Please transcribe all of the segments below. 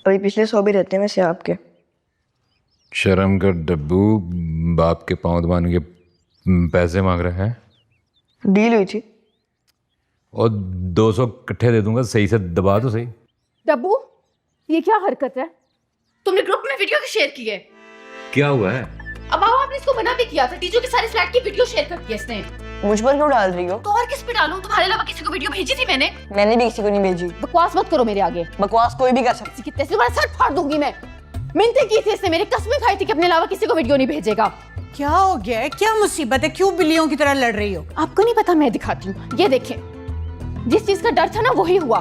अभी पिछले 100 भी रहते हैं वैसे आपके। शर्म कर डब्बू, बाप के पाँव दबाने के पैसे मांग रहे हैं। डील हुई थी। और 200 इकट्ठे दे दूंगा, सही से दबा तो सही। डब्बू, ये क्या हरकत है? तुमने ग्रुप में वीडियो शेयर की है। क्या हुआ है? अब आओ, आपने इसको मना भी किया था। टीचर के सारे फ्लैट की वीडियो शेयर कर दी इसने। मुझ पर क्यों डाल रही हो? तो और किस पे डालूं? तुम्हारे अलावा किसी को वीडियो भेजी थी मैंने? मैंने भी किसी को नहीं भेजी। बकवास मत करो मेरे आगे। बकवास कोई भी कर सकता। किसी कितने से तुम्हारा सर फाड़ दूंगी मैं। मिन्नतें की थी इसने, मेरी कसमें खाई थी कि अपने अलावा किसी को वीडियो नहीं भेजेगा। क्या हो गया है? क्या मुसीबत है? क्यों बिल्लियों की तरह लड़ रही हो? आपको नहीं पता, मैं दिखाती हूँ। ये देखें, जिस चीज का डर था ना वही हुआ।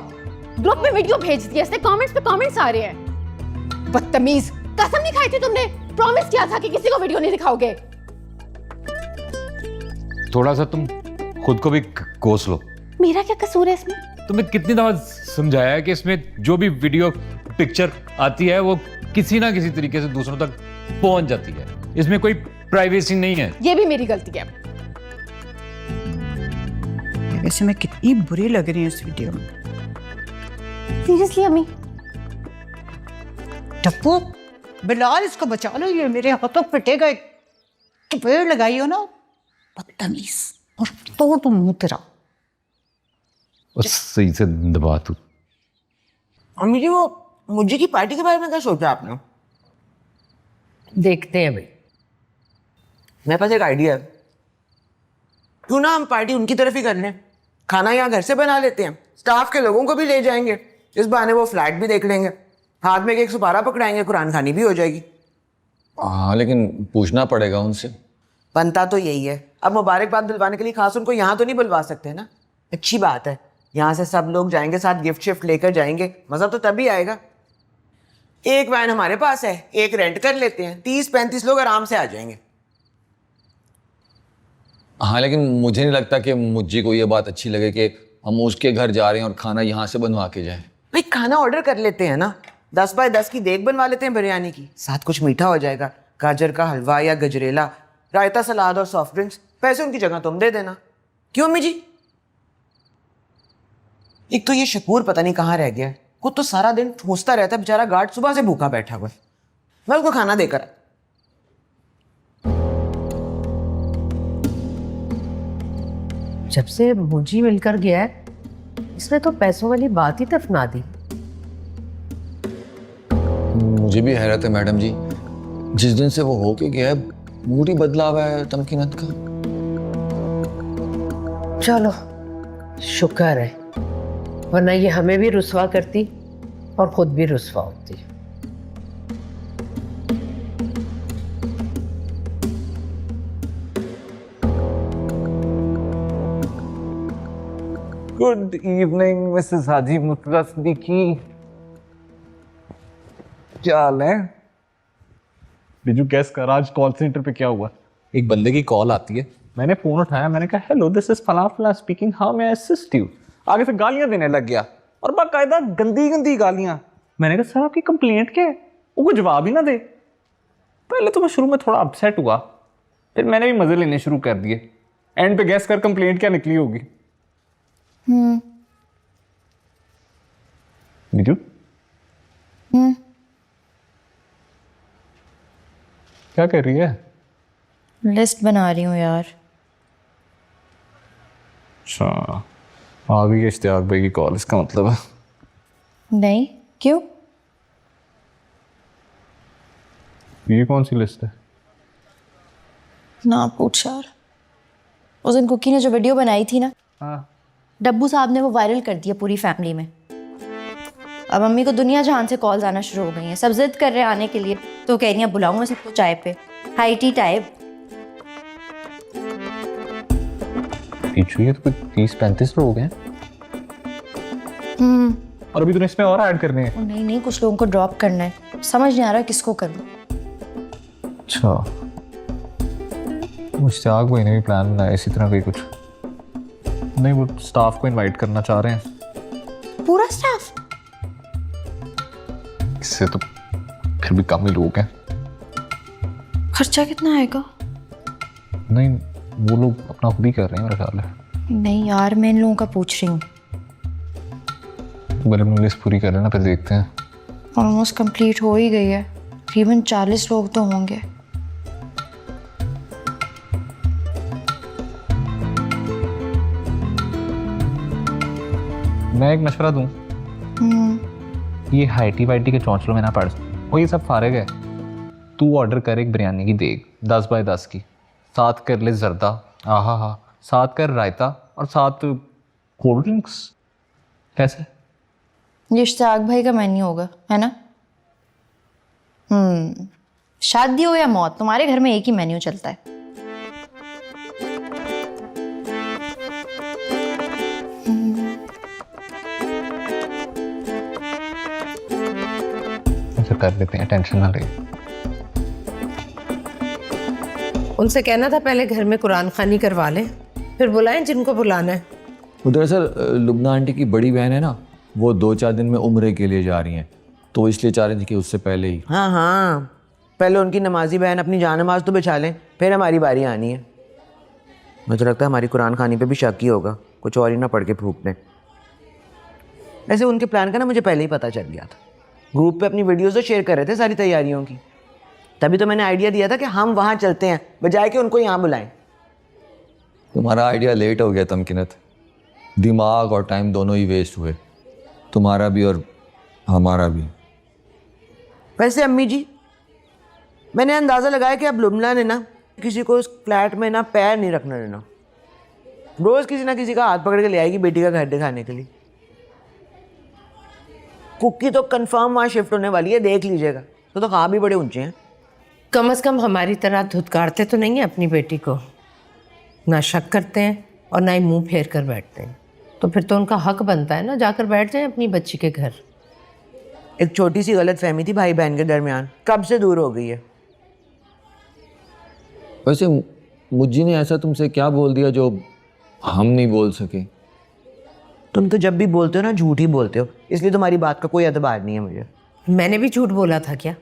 ग्रुप में वीडियो भेज दिया इसने, कमेंट्स पे कमेंट्स आ रहे हैं। बदतमीज, कसम नहीं खाई थी तुमने? प्रॉमिस किया था कि किसी को वीडियो नहीं दिखाओगे। थोड़ा सा तुम खुद को भी कोस लो। मेरा क्या कसूर है इसमें? तुम्हें कितनी दफा समझाया है कि इसमें जो भी वीडियो पिक्चर आती है वो किसी ना किसी तरीके से दूसरों तक पहुंच जाती है। इसमें कोई प्राइवेसी नहीं है। ये भी मेरी गलती है। वैसे मैं कितनी बुरी लग रही हूँ इस वीडियो में। सीरियसली अम्मी? टप्पू, बिलाल इसको बचा लो, ये मेरे हाथों पिटेगा। तो पेड़ लगाई हो ना, बदतमीज। और तो तुम मुंह तेरा। और सही से दबा तू। अम्मी जी, वो मुझे की पार्टी के बारे में क्या सोचा आपने? देखते हैं भाई। मेरे पास एक आइडिया है। क्यों ना हम पार्टी उनकी तरफ ही कर लें। खाना यहाँ घर से बना लेते हैं, स्टाफ के लोगों को भी ले जाएंगे। इस बहाने वो फ्लैट भी देख लेंगे, हाथ में एक सुपारा पकड़ाएंगे, कुरान खानी भी हो जाएगी। हाँ, लेकिन पूछना पड़ेगा उनसे। बनता तो यही है। अब मुबारकबाद दिलवाने के लिए खास उनको यहाँ तो नहीं बुलवा सकते ना। अच्छी बात है, यहाँ से सब लोग जाएंगे, साथ गिफ्ट शिफ्ट लेकर जाएंगे, मज़ा तो तभी आएगा। एक वैन हमारे पास है, एक रेंट कर लेते हैं, 30-35 लोग आराम से आ जाएंगे। हाँ, लेकिन मुझे नहीं लगता कि मुझे को ये बात अच्छी लगे कि हम उसके घर जा रहे हैं और खाना यहाँ से बनवा के जाएं। भाई खाना ऑर्डर कर लेते हैं ना, 10 बाय 10 की देग बनवा लेते हैं बिरयानी की, साथ कुछ मीठा हो जाएगा, गाजर का हलवा या गजरेला, रायता, सलाद और सॉफ्ट ड्रिंक्स। पैसे उनकी जगह तुम दे देना। क्यों अम्मी जी? एक तो ये शकूर पता नहीं कहाँ रह गया है, खुद तो सारा दिन ठूसता रहता है बेचारा, गार्ड सुबह से भूखा बैठा हुआ है। मैं उसको खाना देकर। जब से मुझे मिलकर गया है, इसने तो पैसों वाली बात ही दफना दी। मुझे भी हैरत है मैडम जी, जिस दिन से वो होके गया है मूड ही बदला हुआ है तमकीनत का। चलो शुक्र है, वरना ये हमें भी रुसवा करती और खुद भी रुसवा होती। गुड इवनिंग मिसेस हाजी मुत्तरा सिद्दीकी। क्या हाल है? बिजू गैस कर, आज कॉल सेंटर पे क्या हुआ? एक बंदे की कॉल आती है, मैंने फोन उठाया, मैंने कहा हेलो दिस इज फला फला speaking, how may I assist you. आगे से गालियां देने लग गया, और बाकायदा गंदी गंदी गालियां। मैंने कहा सर आपकी कंप्लेंट क्या है? वो कोई जवाब ही ना दे। पहले तो मैं शुरू में थोड़ा अपसेट हुआ, फिर मैंने भी मजे लेने शुरू कर दिए। एंड पे गैस कर कंप्लेंट क्या निकली होगी? बिजू क्या कर रही है? लिस्ट बना रही हूँ यार। अच्छा, आ गई है इश्तियाक भाई की कॉल, इसका मतलब है? नहीं, क्यों? ये कौन सी लिस्ट है? ना पूछ यार। उस दिन कुकी ने जो वीडियो बनाई थी ना, हाँ, डब्बू साहब ने वो वायरल कर दिया पूरी फैमिली में। अब मम्मी को दुनिया जहान से कॉल्स आना शुरू हो गई हैं, सब जिद कर रहे हैं आने के लिए, तो कह रही हैं बुलाऊंगा सबको चाय पे, हाई टी टाइप। ये तो 30-35 लोग हैं। और अभी तूने इसमें और ऐड करने हैं? नहीं नहीं, कुछ लोगों को ड्रॉप करना है, समझ नहीं आ रहा किसको करूं। अच्छा, मुश्ताक भाई ने भी प्लान बनाया इसी तरह का कुछ? नहीं, वो स्टाफ को इनवाइट करना चाह रहे हैं। पूरा स्टाफ? इससे तो फिर भी कम ही लोग हैं। खर्चा कितना आएगा? नहीं, वो लोग अपना खुद ही कर रहे हैं मेरा ख्याल है। नहीं यार, मैं इन लोगों का पूछ रही हूँ। पहले अपनी लिस्ट पूरी कर लेना, फिर देखते हैं। ऑलमोस्ट कंप्लीट हो ही गई है, तकरीबन 40 लोग तो होंगे। मैं एक मशवरा दूं, ये हाइटी वाइटी के चौंचलों में ना पड़, वो ये सब फारिग है। तू ऑर्डर कर एक बिरयानी की देग 10 बाय 10 की, साथ कर ले जर्दा, आहा हा, साथ कर रायता और साथ कोल्ड ड्रिंक्स। कैसे? ये इश्तियाक भाई का मेन्यू होगा, है ना? शादी हो या मौत, तुम्हारे घर में एक ही मेन्यू चलता है। ऐसा कर लेते हैं, टेंशन ना ले। उनसे कहना था पहले घर में कुरान खानी करवा लें, फिर बुलाएं जिनको बुलाना है। वो दरअसल लुबना आंटी की बड़ी बहन है ना, वो 2-4 दिन में उम्रे के लिए जा रही हैं, तो इसलिए चाह रही थी कि उससे पहले ही। हाँ हाँ, पहले उनकी नमाजी बहन अपनी जान नमाज तो बिछा लें, फिर हमारी बारी आनी है। मुझे लगता है हमारी कुरान खानी पे भी शक ही होगा, कुछ और ही ना पढ़ के फूक दें। वैसे उनके प्लान का ना मुझे पहले ही पता चल गया था। ग्रुप पे अपनी वीडियोस तो शेयर कर रहे थे सारी तैयारियों की, तभी तो मैंने आइडिया दिया था कि हम वहाँ चलते हैं बजाय कि उनको यहाँ बुलाएं। तुम्हारा आइडिया लेट हो गया तमकीनत, दिमाग और टाइम दोनों ही वेस्ट हुए, तुम्हारा भी और हमारा भी। वैसे अम्मी जी, मैंने अंदाज़ा लगाया कि अब लुबना ने ना किसी को उस फ्लैट में ना पैर नहीं रखना देना। रोज़ किसी ना किसी का हाथ पकड़ के ले आएगी बेटी का घर दिखाने के लिए। कुकी तो कंफर्म वहाँ शिफ्ट होने वाली है, देख लीजिएगा। तो ख्वाब भी बड़े ऊंचे हैं। कम से कम हमारी तरह धुतकारते तो नहीं है अपनी बेटी को, ना शक करते हैं और ना ही मुंह फेर कर बैठते हैं। तो फिर तो उनका हक बनता है ना, जाकर बैठ जाए अपनी बच्ची के घर। एक छोटी सी गलत फहमी थी भाई बहन के दरमियान, कब से दूर हो गई है। वैसे मुझी ने ऐसा तुमसे क्या बोल दिया जो हम नहीं बोल सके? तुम तो जब भी बोलते हो ना झूठ ही बोलते हो, इसलिए तुम्हारी बात का कोई एतबार नहीं है मुझे। मैंने भी झूठ बोला था क्या?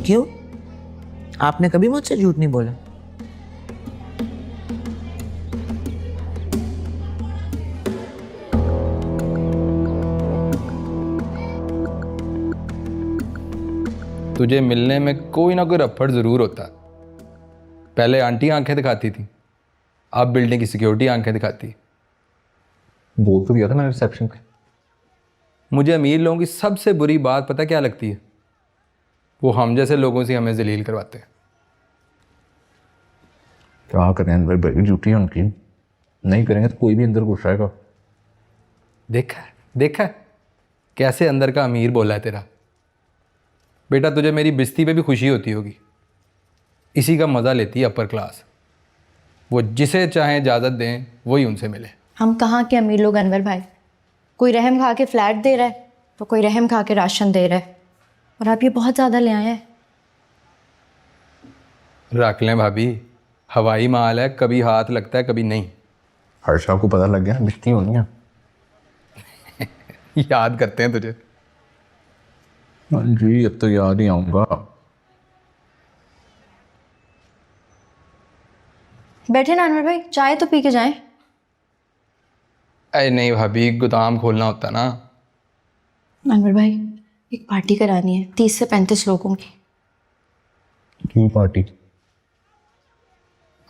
क्यों? आपने कभी मुझसे झूठ नहीं बोला। तुझे मिलने में कोई ना कोई रफड़ ज़रूर होता। पहले आंटी आंखें दिखाती थी, अब बिल्डिंग की सिक्योरिटी आंखें दिखाती। बोल तो दिया था मैंने रिसेप्शन पे। मुझे अमीर लोगों की सबसे बुरी बात पता क्या लगती है? वो हम जैसे लोगों से हमें जलील करवाते हैं। क्या करें भाई, बड़ी ड्यूटी है उनकी, नहीं करेंगे तो कोई भी अंदर घुस आएगा। देखा कैसे अंदर का अमीर बोला है तेरा। बेटा तुझे मेरी बिस्ती पे भी खुशी होती होगी, इसी का मज़ा लेती है अपर क्लास। वो जिसे चाहें इजाज़त दें वही उनसे मिले। हम कहाँ के अमीर लोग अनवर भाई, कोई रहम खा के फ्लैट दे रहा है तो कोई रहम खा के राशन दे रहा है, और आप ये बहुत ज़्यादा ले आए हैं। रख लें भाभी, हवाई माल है, कभी हाथ लगता है कभी नहीं। हर्षा को पता लग गया बिस्ती होनी है। याद करते हैं तुझे। जी अब तो याद ही आऊँगा। बैठे ना अनवर भाई, चाय तो पी के जाएं। अरे नहीं भाभी, गोदाम खोलना होता ना। अनवर भाई, एक पार्टी करानी है 30 से 35 लोगों की। क्यों पार्टी?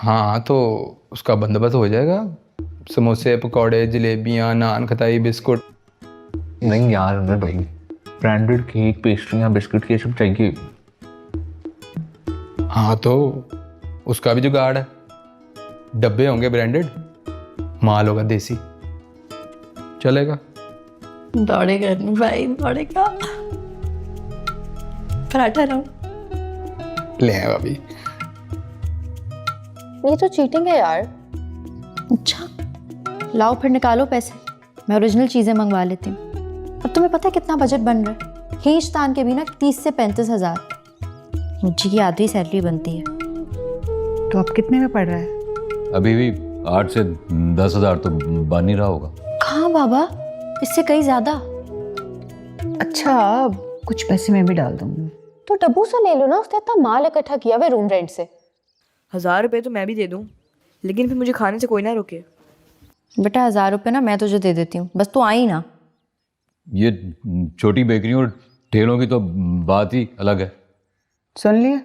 हाँ तो उसका बंदोबस्त हो जाएगा, समोसे पकौड़े जलेबियाँ नान खताई बिस्कुट। नहीं यार अनवर भाई, ब्रांडेड केक पेस्ट्रियाँ बिस्किट ये सब चाहिए। हाँ तो उसका भी जुगाड़ है, डब्बे होंगे ब्रांडेड, माल होगा देसी, चलेगा। दौड़ेगा अनवर भाई, दौड़ेगा। पराठा लाओ। ले आए भाभी। ये तो चीटिंग है यार। अच्छा लाओ फिर निकालो पैसे, मैं ओरिजिनल चीज़ें मंगवा लेती हूँ। अब तुम्हें पता है कितना बजट बन रहा है? खींच तान के भी ना 30 से 35 हज़ार मुझी की आधी सैलरी बनती है। तो अब कितने में पड़ रहा है? अभी भी 8 से 10 हज़ार तो बन ही रहा होगा। कहाँ बाबा, इससे कहीं ज़्यादा। अच्छा कुछ पैसे मैं भी डाल दूंगी। तो डब्बू से ले लो ना, उसने इतना माल इकट्ठा किया हुआ रूम रेंट से। 1000 रुपये तो मैं भी दे दूँ, लेकिन फिर मुझे खाने से कोई ना रोके। बेटा 1000 रुपये ना मैं तुझे दे देती हूँ, बस तू आई ना। ये छोटी बेकरी और ठेलों की तो बात ही अलग है। सुन लिया,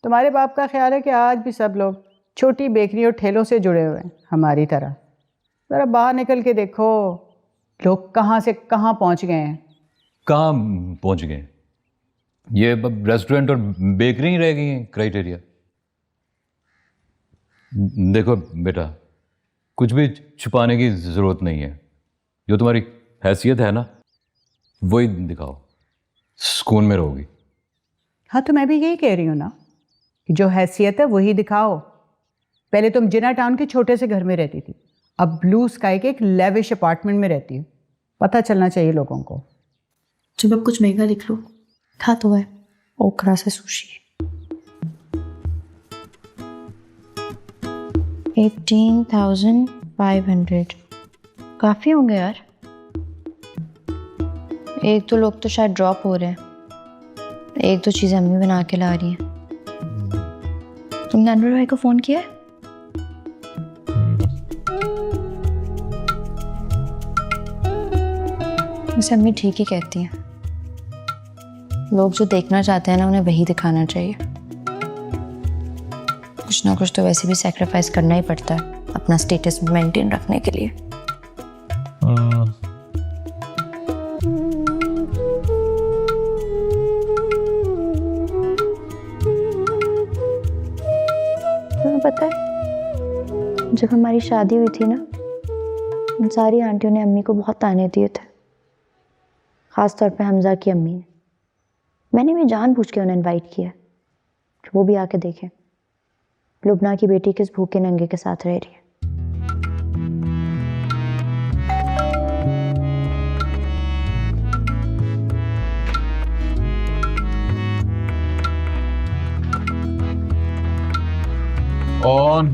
तुम्हारे बाप का ख्याल है कि आज भी सब लोग छोटी बेकरी और ठेलों से जुड़े हुए हैं हमारी तरह। ज़रा बाहर निकल के देखो, लोग कहाँ से कहाँ पहुँच गए हैं। कहाँ पहुंच गए? ये अब रेस्टोरेंट और बेकरी ही रह गई हैं क्राइटेरिया। देखो बेटा, कुछ भी छुपाने की ज़रूरत नहीं है। जो तुम्हारी हैसियत है ना, वही दिखाओ, सुकून में रहोगी। हाँ, तो मैं भी यही कह रही हूँ ना कि जो हैसियत है वही दिखाओ। पहले तुम जिना टाउन के छोटे से घर में रहती थी, अब ब्लू स्काई के एक लेविश अपार्टमेंट में रहती हूँ। पता चलना चाहिए लोगों को। जब अब कुछ महंगा लिख लो। खा तो है ओकरा से सुशी। 18,500 काफ़ी होंगे यार। एक दो लोग तो शायद ड्रॉप हो रहे हैं, एक दो चीज़ें अम्मी बना के ला रही हैं। तुमने अनवर भाई को फ़ोन किया है? वैसे अम्मी ठीक ही कहती हैं, लोग जो देखना चाहते हैं ना उन्हें वही दिखाना चाहिए। कुछ ना कुछ तो वैसे भी सैक्रिफाइस करना ही पड़ता है अपना स्टेटस मेंटेन रखने के लिए। तुम्हें पता है, जब हमारी शादी हुई थी ना, उन सारी आंटियों ने अम्मी को बहुत ताने दिए थे, ख़ास तौर पे हमजा की अम्मी ने। मैंने भी जानबूझ के उन्हें इनवाइट किया कि वो भी आके देखें लुबना की बेटी किस भूखे नंगे के साथ रह रही है। ऑन।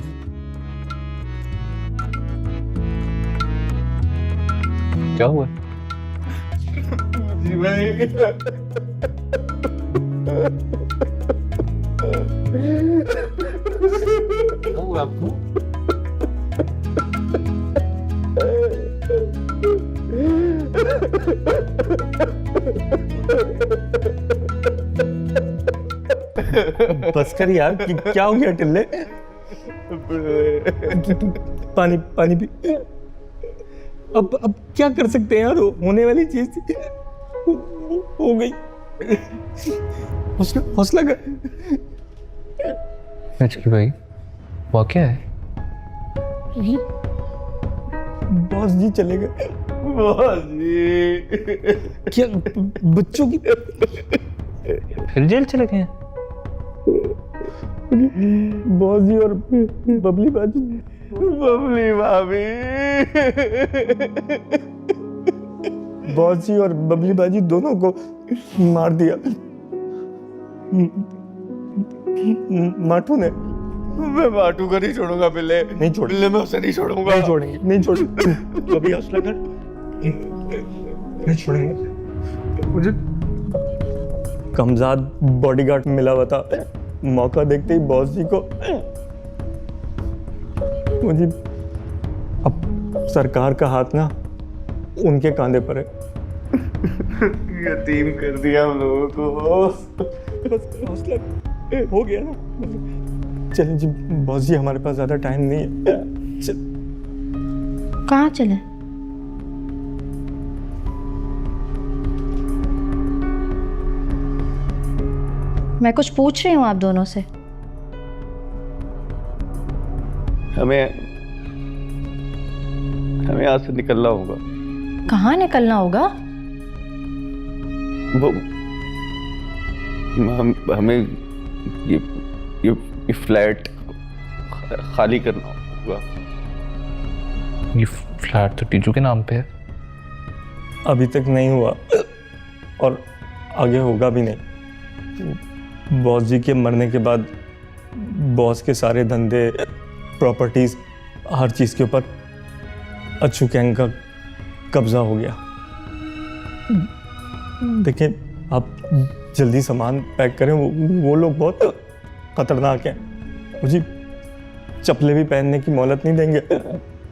क्या हुआ? जी भाई, क्या हुआ आपको? बस कर यार, क्या हो गया टिल्ले? पानी पानी पी। अब क्या कर सकते हैं यार, होने वाली चीज थी, हो गई। हौसला कर। अच्छा भाई, वो क्या है? बॉस जी चले गए। बॉस जी क्या बच्चों की फिर जेल चले गए? बॉस जी और बबली भाभी बॉस जी और बबली बाजी दोनों को मार दिया माटू ने। मैं माटू को नहीं छोड़ूंगा बिल्ले। नहीं छोड़ बिल्ले, मैं उसे नहीं छोड़ूंगा। नहीं छोड़ेंगे, नहीं छोड़ेंगे। कभी हौसला कर, नहीं छोड़ेंगे। मुझे कमजाद बॉडीगार्ड मिला हुआ था, मौका देखते ही बॉस जी को मुझे अब सरकार का हाथ ना उनके कांधे पर है। यतीम कर दिया हम लोगों को। बस हौसला हो गया ना। चलें जी, बॉस जी हमारे पास ज्यादा टाइम नहीं है। कहाँ चले? मैं कुछ पूछ रही हूँ आप दोनों से। हमें यहाँ से निकलना होगा। कहाँ निकलना होगा? वो हमें ये फ्लैट खाली करना होगा। ये फ्लैट तो टीजू के नाम पे है। अभी तक नहीं हुआ और आगे होगा भी नहीं। बॉस जी के मरने के बाद बॉस के सारे धंधे, प्रॉपर्टीज, हर चीज के ऊपर अच्छू गैंग का कब्जा हो गया। देखिए, आप जल्दी सामान पैक करें, वो लोग बहुत खतरनाक हैं। मुझे चप्पलें भी पहनने की मोहलत नहीं देंगे,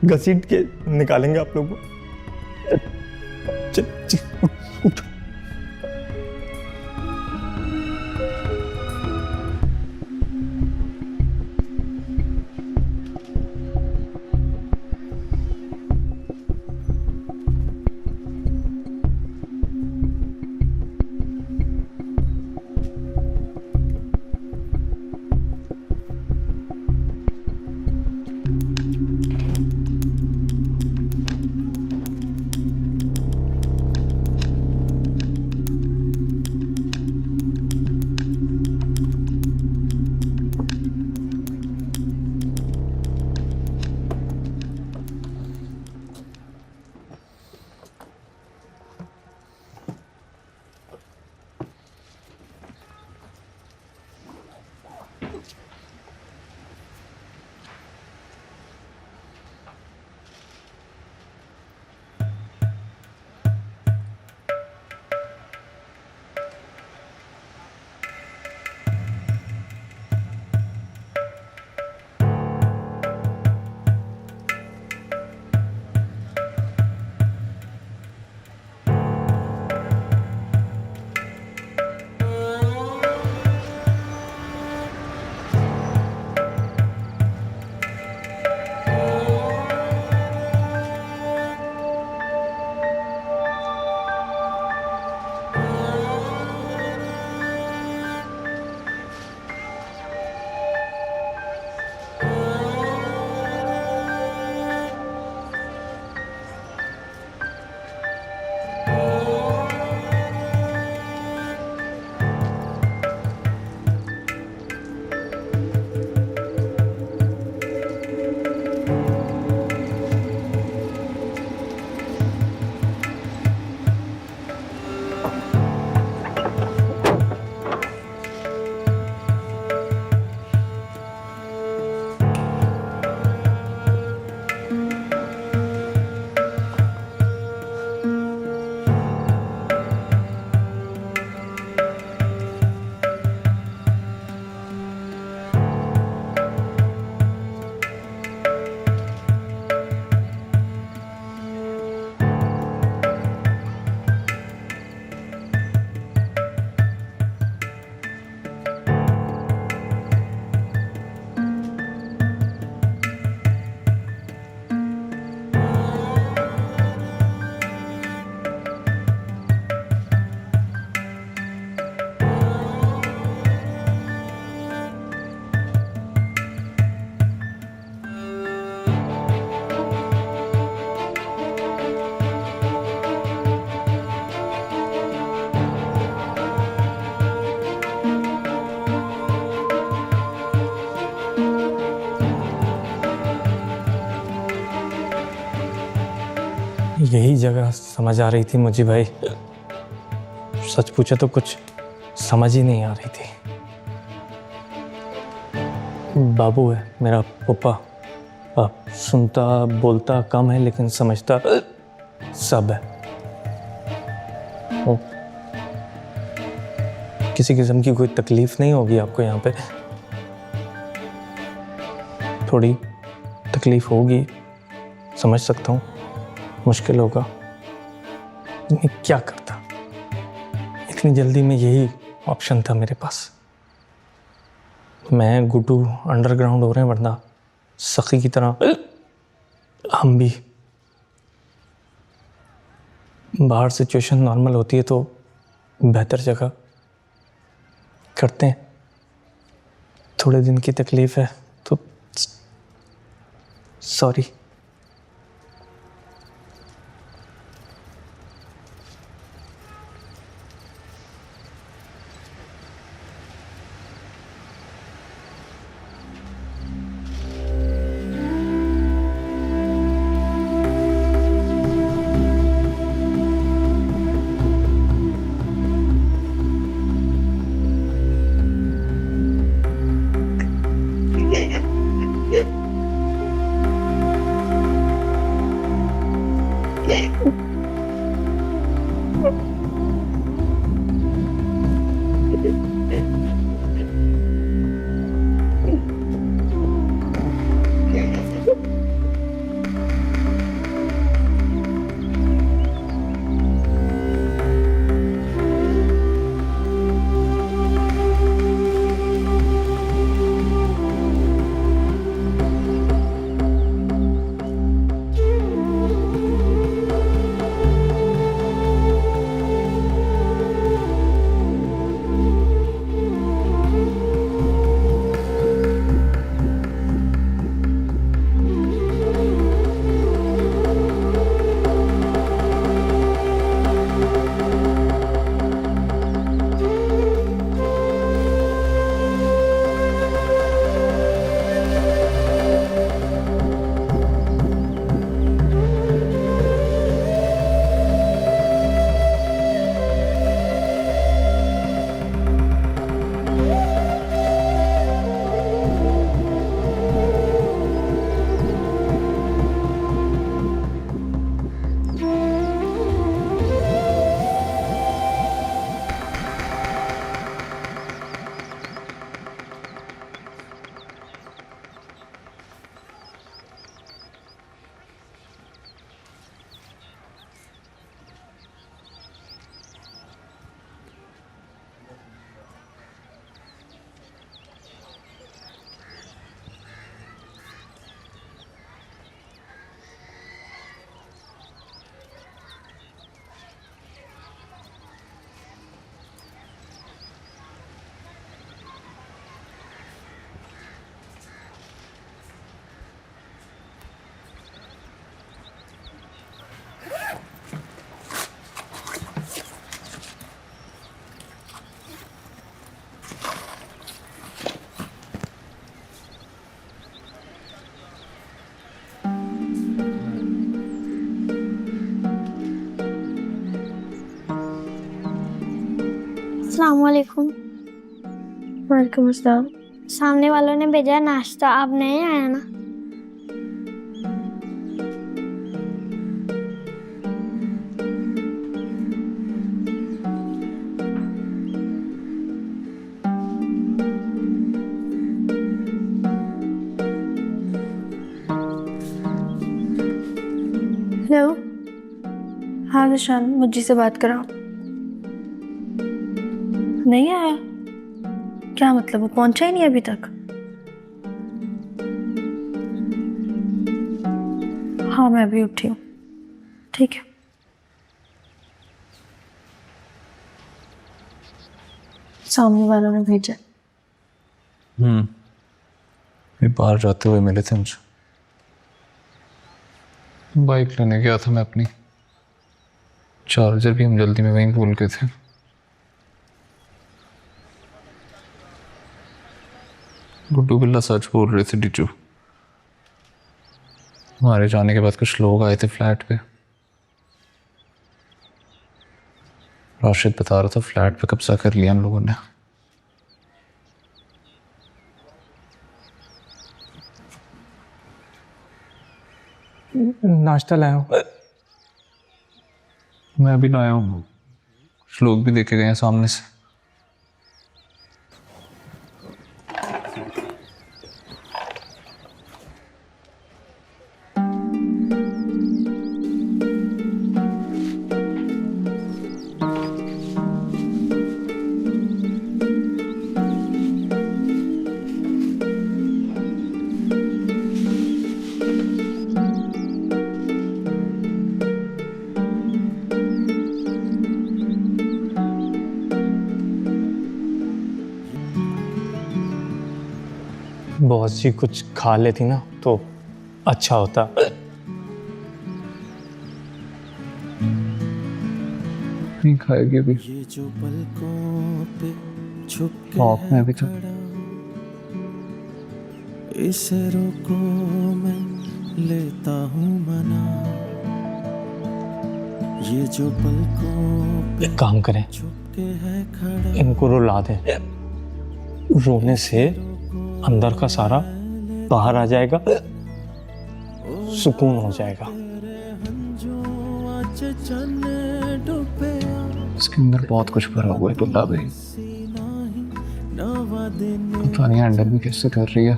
घसीट के निकालेंगे आप लोगों को। यही जगह समझ आ रही थी मुझे भाई। सच पूछे तो कुछ समझ ही नहीं आ रही थी। बाबू है मेरा पप्पा, सुनता बोलता कम है लेकिन समझता सब है। किसी किस्म की कोई तकलीफ नहीं होगी आपको यहाँ पे? थोड़ी तकलीफ होगी, समझ सकता हूँ, मुश्किल होगा, मैं क्या करता? इतनी जल्दी में यही ऑप्शन था मेरे पास। मैं गुड्डू अंडरग्राउंड हो रहे हैं, वरना सखी की तरह हम भी। बाहर सिचुएशन नॉर्मल होती है तो बेहतर जगह करते हैं। थोड़े दिन की तकलीफ है तो सॉरी। अस्सलाम वालेकुम। वालेकुम अस्सलाम। सामने वालों ने भेजा है नाश्ता, आप नहीं आया ना? हेलो, हाँ निशान, मुझे से बात कराओ। नहीं आया? क्या मतलब, वो पहुंचा ही नहीं अभी तक? हाँ मैं अभी उठी हूँ, ठीक है। सामने वालों ने भेजा। ये बाहर जाते हुए मिले थे मुझे। बाइक लेने गया था मैं अपनी, चार्जर भी हम जल्दी में वहीं भूल गए थे। गुड्डू बिल्ला सच बोल रहे थे डिचू। हमारे जाने के बाद कुछ लोग आए थे फ्लैट पे, राशिद बता रहा था फ्लैट पे कब्जा कर लिया हम लोगों ने। नाश्ता लाया हूँ। मैं अभी लाया हूँ, कुछ लोग भी देखे गए हैं सामने से। बॉस जी कुछ खा लेती ना तो अच्छा होता। नहीं खाएगी अभी, शॉप में अभी तो। इसे रोको मैं लेता हूँ मना, ये जो पलकों एक काम करें, इनको रुला दें। रोने से अंदर का सारा बाहर आ जाएगा, सुकून हो जाएगा। इसके अंदर बहुत कुछ भरा हुआ है टुल्ला भाई, पता नहीं हैंडल भी कैसे कर रही है।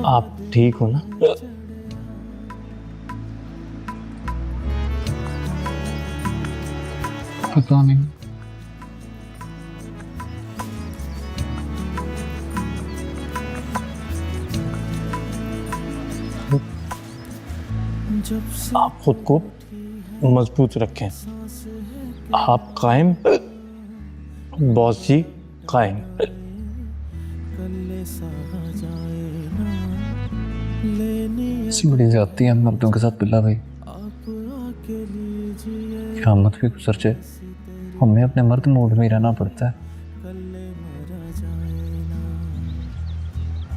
आप ठीक हो ना? पता नहीं, आप खुद को मजबूत रखें। आप कायम, बॉस जी कायम। ऐसी बड़ी जाती है हम मर्दों के साथ बिल्ला भाई। क़यामत भी गुजर जाए, हमें अपने मर्द मोड में ही रहना पड़ता है।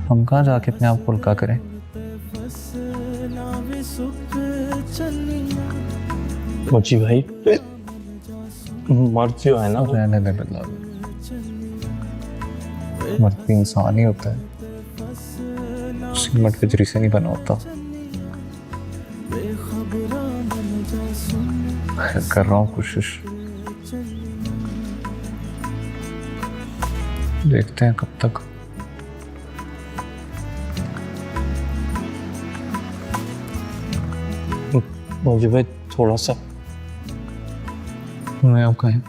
हम कहाँ जाके अपने आप को हल्का करें। मुझी भाई, मर्द जो है ना, रहने दे बिल्ला, मर्द भी इंसान ही होता है, सीमेंट कजरी से नहीं बना होता। कर रहा हूँ कोशिश, देखते हैं कब तक। मुझे भाई थोड़ा सा, मैं अब कहीं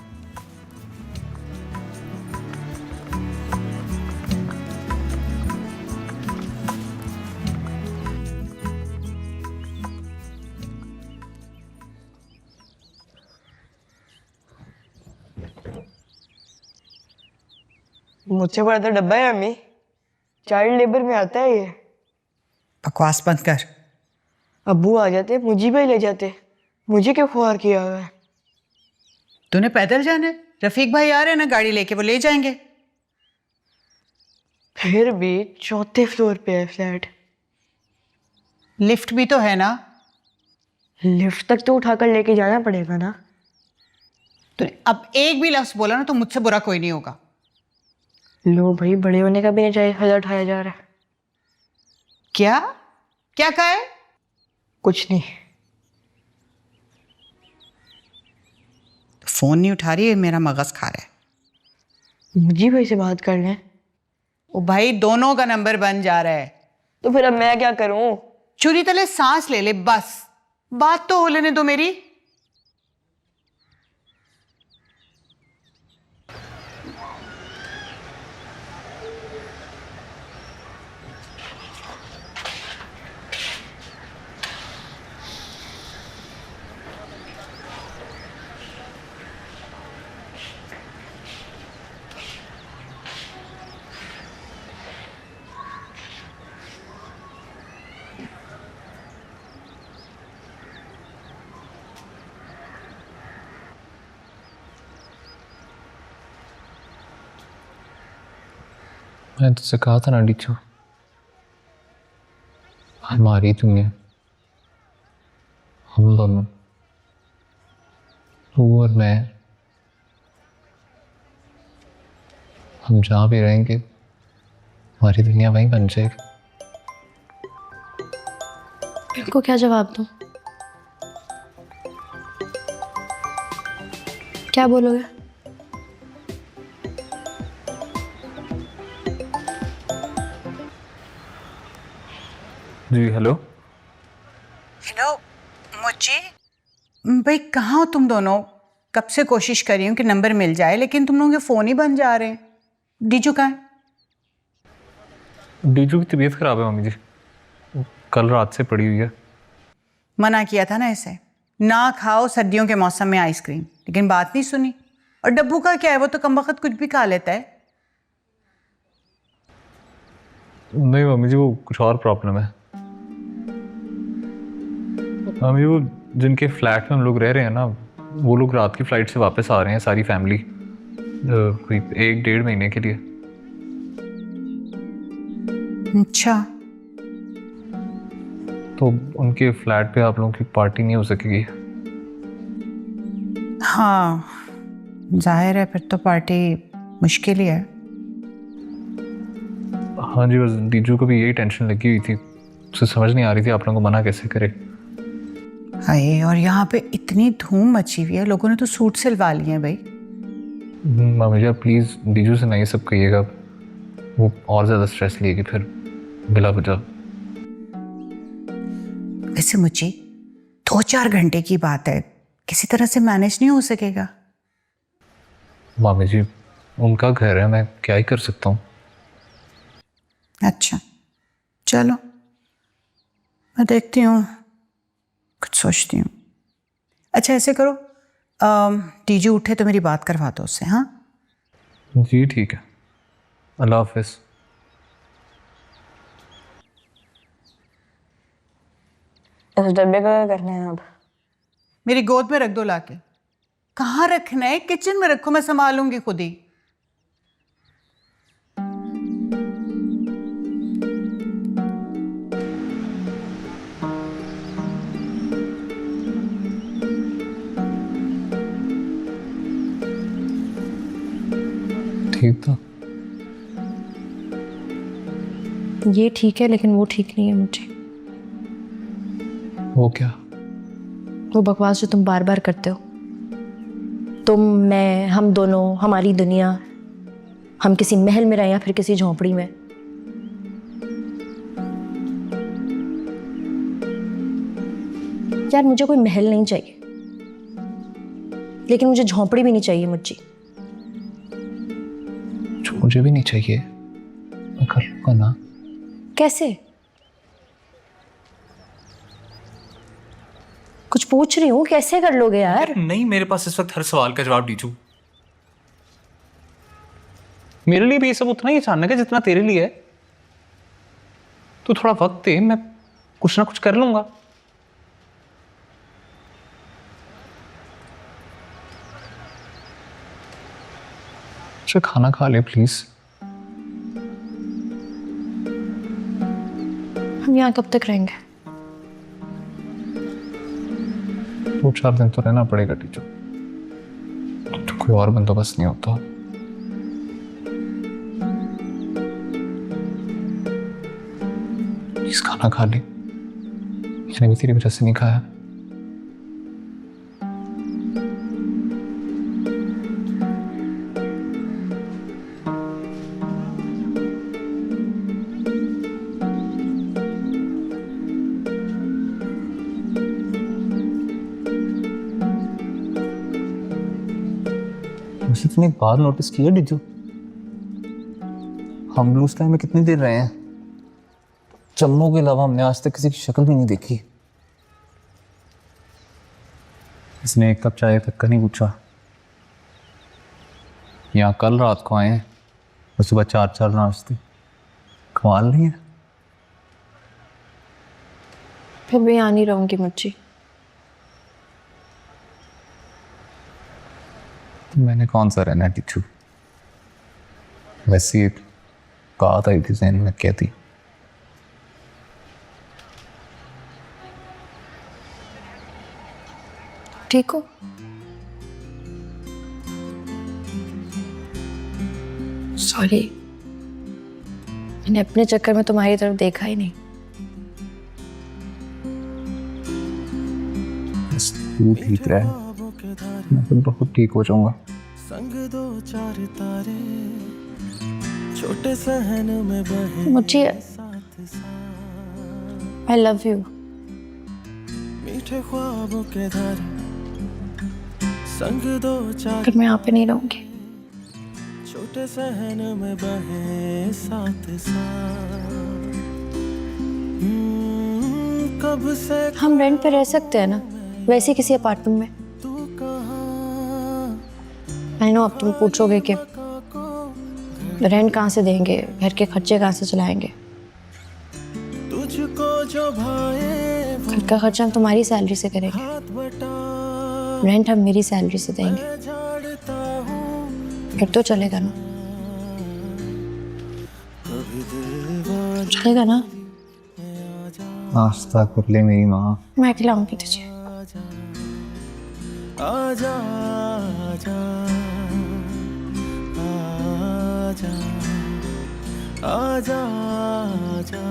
मुझसे बड़ा तो डब्बा है अम्मी, चाइल्ड लेबर में आता है ये। बकवास बंद कर। अब्बू आ जाते मुझे भी ले जाते, मुझे क्यों खुआर किया हुआ है? तूने पैदल जाना है? रफीक भाई आ रहे हैं ना गाड़ी लेके, वो ले जाएंगे। फिर भी 4थे फ्लोर पे है फ्लैट। लिफ्ट भी तो है ना। लिफ्ट तक तो उठाकर लेके जाना पड़ेगा ना। तो अब एक भी लफ्ज बोला ना तो मुझसे बुरा कोई नहीं होगा। लो भाई, बड़े होने का भी नहीं चाहिए, हज़ार उठाया जा रहा है। क्या क्या कहा है? कुछ नहीं। फोन नहीं उठा रही है, मेरा मगज खा रहा है। मुझे भाई से बात कर लें। ओ भाई, दोनों का नंबर बन जा रहा है। तो फिर अब मैं क्या करूं? चुरी तले सांस ले ले, बस बात तो हो लेने दो मेरी। मैंने तुझसे कहा था ना डीचू, हमारी दुनिया, हम दोनों, तू और मैं, हम जहाँ भी रहेंगे हमारी दुनिया वहीं बन जाएगी। इनको क्या जवाब दूं? क्या बोलोगे? जी हेलो। हेलो मुझे भाई, कहाँ हो तुम दोनों? कब से कोशिश कर रही हूँ कि नंबर मिल जाए, लेकिन तुम लोगों के फ़ोन ही बन जा रहे हैं। डीजू कहाँ है? डीजू की तबीयत खराब है मम्मी जी, कल रात से पड़ी हुई है। मना किया था ना इसे, ना खाओ सर्दियों के मौसम में आइसक्रीम, लेकिन बात नहीं सुनी। और डब्बू का क्या है, वो तो कमबख्त कुछ भी खा लेता है। नहीं मम्मी जी, वो कुछ और प्रॉब्लम है। मम्मी वो जिनके फ्लैट में हम लोग रह रहे हैं ना, वो लोग रात की फ़्लाइट से वापस आ रहे हैं, सारी फैमिली, कोई 1-1.5 महीने के लिए। अच्छा, तो उनके फ्लैट पे आप लोगों की पार्टी नहीं हो सकेगी। हाँ जाहिर है, फिर तो पार्टी मुश्किल ही है। हाँ जी, बस डीजू को भी यही टेंशन लगी हुई थी, उसे समझ नहीं आ रही थी आप लोगों को मना कैसे करे। हाय, और यहाँ पे इतनी धूम मची हुई है, लोगों ने तो सूट सिलवा लिए हैं भाई। मम्मी जी प्लीज़ डीजू से नहीं सब कहिएगा, वो और ज़्यादा स्ट्रेस लेगी फिर बिला वजह। वैसे मुझे 2-4 घंटे की बात है, किसी तरह से मैनेज नहीं हो सकेगा? मामी जी उनका घर है, मैं क्या ही कर सकता हूँ। अच्छा चलो, मैं देखती हूँ, कुछ सोचती हूँ। अच्छा ऐसे करो, टीजू उठे तो मेरी बात करवा दो उससे। हाँ जी ठीक है, अल्लाह हाफिज़। इस डब्बे का क्या करना है अब? मेरी गोद में रख दो लाके। कहाँ रखना है? किचन में रखो, मैं संभालूंगी खुद ही। ठीक था ये ठीक है, लेकिन वो ठीक नहीं है मुझे। वो क्या? वो बकवास जो तुम बार बार करते हो। तुम, मैं, हम दोनों, हमारी दुनिया, हम किसी महल में रहे या फिर किसी झोंपड़ी में। यार मुझे कोई महल नहीं चाहिए, लेकिन मुझे झोंपड़ी भी नहीं चाहिए मुझे। मुझे भी नहीं चाहिए, मैं कर लूंगा ना। कैसे? कुछ पूछ रही हूँ, कैसे कर लोगे यार? नहीं, मेरे पास इस वक्त हर सवाल का जवाब डीजू। मेरे लिए भी ये सब उतना ही अचानक है जितना तेरे लिए है। तू थोड़ा वक्त दे, मैं कुछ ना कुछ कर लूंगा। अच्छा खाना खा ले प्लीज। हम यहाँ कब तक रहेंगे? 2-4 दिन तो रहना पड़ेगा टीचर, तो कोई और बंदोबस्त नहीं होता। प्लीज खाना खा ले, मैंने भी तेरी वजह से नहीं खाया। वैसे तुमने एक बात नोटिस किया डीजू, हम ब्लू स्काई में कितनी देर रहे हैं? चम्मू के अलावा हमने आज तक किसी की शक्ल भी नहीं देखी। इसने एक कप चाय तक का नहीं पूछा। यहाँ कल रात को आए हैं और सुबह 4-4 नाश्ते। कमाल नहीं है? फिर भी यहाँ नहीं रहूंगी मुझे। मैंने कौन सा रहना टीचू, वैसे बात आई थी जहन में, कहती ठीक हो? सॉरी, मैंने अपने चक्कर में तुम्हारी तरफ देखा ही नहीं। तू ठीक रहे, मैं तो बहुत ठीक हो जाऊंगा। संग दो चार तारे छोटे सहन में बहे मुझे आई लव यू। मीठे ख्वाबों के धारे संग दो चार पर मैं यहाँ पे नहीं रहूंगी। छोटे सहन में बहे साथ साथ। कब से हम रेंट पे रह सकते हैं ना, वैसे किसी अपार्टमेंट में। आई नो अब तुम पूछोगे कि रेंट कहाँ से देंगे, घर के खर्चे कहाँ से चलाएंगे। तुझको जो भाए घर का खर्चा हम तुम्हारी सैलरी से करेंगे, रेंट हम मेरी सैलरी से देंगे। फिर तो चलेगा ना? चलेगा ना? नाश्ता कर ले मेरी माँ। मैं खिलाऊंगी तुझे। आजा आजा आजा आजा आजा